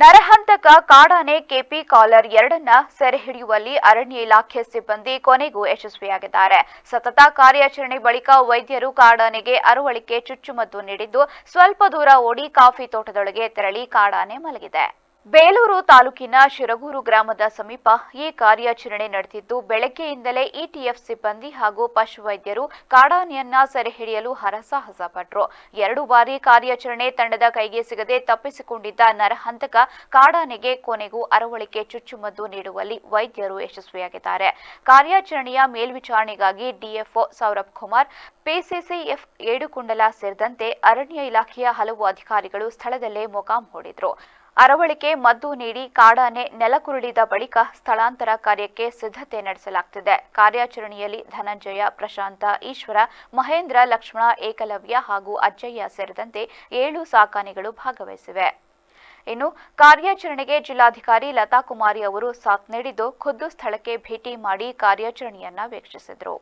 ನರಹಂತಕ ಕಾಡಾನೆ KP collar 2ನ್ನ ಸೆರೆ ಹಿಡಿಯುವಲ್ಲಿ ಅರಣ್ಯ ಇಲಾಖೆ ಸಿಬ್ಬಂದಿ ಕೊನೆಗೂ ಯಶಸ್ವಿಯಾಗಿದ್ದಾರೆ. ಸತತ ಕಾರ್ಯಾಚರಣೆ ಬಳಿಕ ವೈದ್ಯರು ಕಾಡಾನೆಗೆ ಅರವಳಿಕೆ ಚುಚ್ಚುಮದ್ದು ನೀಡಿದ್ದು, ಸ್ವಲ್ಪ ದೂರ ಓಡಿ ಕಾಫಿ ತೋಟದೊಳಗೆ ತೆರಳಿ ಕಾಡಾನೆ ಮಲಗಿದೆ. ಬೇಲೂರು ತಾಲೂಕಿನ ಶಿರಗೂರು ಗ್ರಾಮದ ಸಮೀಪ ಈ ಕಾರ್ಯಾಚರಣೆ ನಡೆದಿದ್ದು, ಬೆಳಗ್ಗೆಯಿಂದಲೇ ಇಟಿಎಫ್ ಸಿಬ್ಬಂದಿ ಹಾಗೂ ಪಶುವೈದ್ಯರು ಕಾಡಾನೆಯನ್ನ ಸೆರೆ ಹಿಡಿಯಲು ಹರಸಾಹಸ ಪಟ್ಟರು. 2 ಬಾರಿ ಕಾರ್ಯಾಚರಣೆ ತಂಡದ ಕೈಗೆ ಸಿಗದೆ ತಪ್ಪಿಸಿಕೊಂಡಿದ್ದ ನರಹಂತಕ ಕಾಡಾನೆಗೆ ಕೊನೆಗೂ ಅರವಳಿಕೆ ಚುಚ್ಚುಮದ್ದು ನೀಡುವಲ್ಲಿ ವೈದ್ಯರು ಯಶಸ್ವಿಯಾಗಿದ್ದಾರೆ. ಕಾರ್ಯಾಚರಣೆಯ ಮೇಲ್ವಿಚಾರಣೆಗಾಗಿ ಡಿಎಫ್ಒ ಸೌರಭ್ ಕುಮಾರ್, ಪಿಸಿಸಿಎಫ್ ಏಡುಕುಂಡಲ ಸೇರಿದಂತೆ ಅರಣ್ಯ ಇಲಾಖೆಯ ಹಲವು ಅಧಿಕಾರಿಗಳು ಸ್ಥಳದಲ್ಲೇ ಮೊಕಾಂ ಹೂಡಿದ್ರು. ಅರವಳಿಕೆ ಮದ್ದು ನೀಡಿ ಕಾಡಾನೆ ನೆಲಕುರುಳಿದ ಬಳಿಕ ಸ್ಥಳಾಂತರ ಕಾರ್ಯಕ್ಕೆ ಸಿದ್ಧತೆ ನಡೆಸಲಾಗುತ್ತಿದೆ. ಕಾರ್ಯಾಚರಣೆಯಲ್ಲಿ ಧನಂಜಯ, ಪ್ರಶಾಂತ, ಈಶ್ವರ, ಮಹೇಂದ್ರ, ಲಕ್ಷ್ಮಣ, ಏಕಲವ್ಯ ಹಾಗೂ ಅಜ್ಜಯ್ಯ ಸೇರಿದಂತೆ 7 ಸಾಕಾನೆಗಳು ಭಾಗವಹಿಸಿವೆ. ಇನ್ನು ಕಾರ್ಯಾಚರಣೆಗೆ ಜಿಲ್ಲಾಧಿಕಾರಿ ಲತಾ ಕುಮಾರಿ ಅವರು ಸಾಥ್ ನೀಡಿದ್ದು, ಖುದ್ದು ಸ್ಥಳಕ್ಕೆ ಭೇಟಿ ಮಾಡಿ ಕಾರ್ಯಾಚರಣೆಯನ್ನ ವೀಕ್ಷಿಸಿದರು.